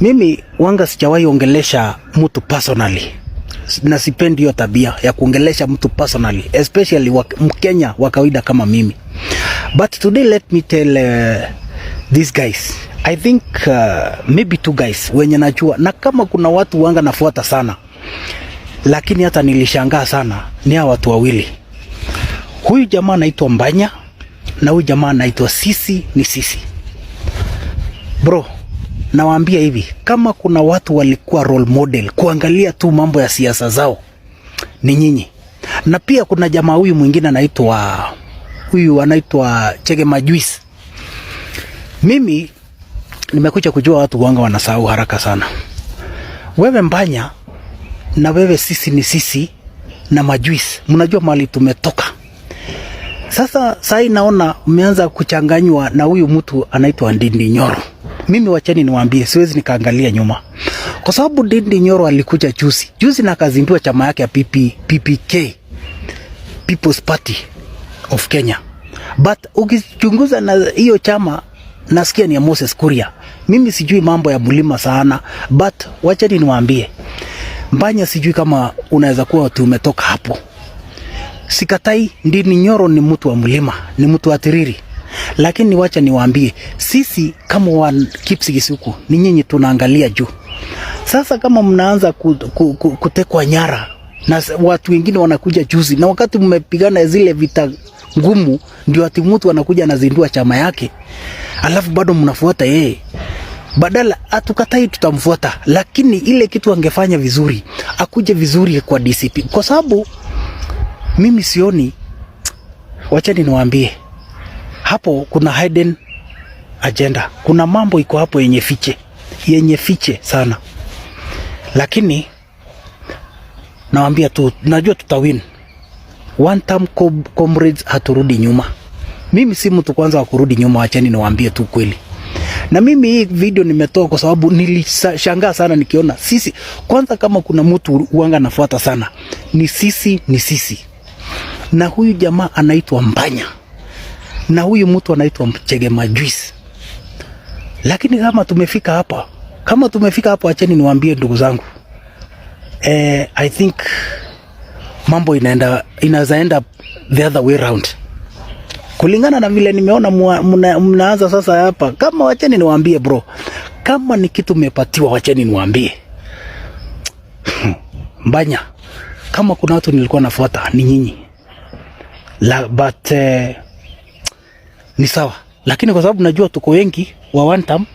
Mimi wanga sijawahi ongelesha mtu personally. Na sipendi hiyo tabia ya kuongelesha mtu personally, especially Mkenya wa kawaida kama mimi. But today let me tell these guys. I think maybe two guys wenye najua, na kama kuna watu wanga nafuata sana, lakini hata nilishangaa sana, ni hawa watu wawili. Huyu jamaa anaitwa Mbanya na huyu jamaa anaitwa Sisi ni Sisi. Bro, nawaambia hivi, kama kuna watu walikuwa role model kuangalia tu mambo ya siasa zao, ni nyinyi. Na pia kuna jamaa huyu mwingine anaitwa Chege Majuice. Mimi nimekuja kujua watu wanga wanasahau haraka sana. Wewe Mbanya na wewe Sisi ni Sisi na Majuice, mnajua mahali tumetoka. Sasa naona mmeanza kuchanganywa na huyu mtu anaitwa Ndindi Nyoro. Mimi wacheni niwaambie, siwezi nikaangalia nyuma. Kwa sababu Ndindi Nyoro alikuja juzi na kazindua chama yake ya PPK, People's Party of Kenya. But ukichunguza na hiyo chama, nasikia ni ya Moses Kuria. Mimi sijui mambo ya Mulima sana, but wacheni niwaambie, Mbanya sijui kama unaweza kuwa watu umetoka hapo. Sikatai, Ndindi Nyoro ni mtu wa Mulima, ni mtu wa Tiriri. Lakini wacha niwaambie, sisi kama wa Kipsigis huku, ni nyinyi tunaangalia juu. Sasa kama mnaanza kutekwa nyara na watu wengine wanakuja juzi, na wakati mmepigana zile vita ngumu, ndio ati mtu anakuja anazindua chama yake, alafu bado mnafuata yeye. Badala atukatai, tutamfuata, lakini ile kitu angefanya vizuri, akuje vizuri kwa DCP. Kwa sababu mimi sioni, wacheni niwaambie, hapo kuna hidden agenda. Kuna mambo iko hapo yenye fiche sana. Lakini nawaambia tu, najua tutawin. One time comrades, haturudi nyuma. Mimi si mtu kwanza wa kurudi nyuma, wacheni niwaambie tu kweli. Na mimi hii video nimetoa kwa sababu nilishangaa sana nikiona sisi. Kwanza kama kuna mtu uanga nafuata sana, ni Sisi. Na huyu jamaa anaitwa Mbanya. Na huyu mtu anaitwa Chege Majuice. Lakini kama tumefika hapa, acheni niwaambie ndugu zangu. I think mambo inazaenda the other way round. Kulingana na vile nimeona mnaanza sasa hapa. Kama wacheni niwaambie bro, kama ni kitu umepatiwa, wacheni niwaambie. Mbanya, kama kuna watu nilikuwa nafuata, ni nyinyi. But ni sawa. Lakini kwa sababu najua tuko wengi wa one time,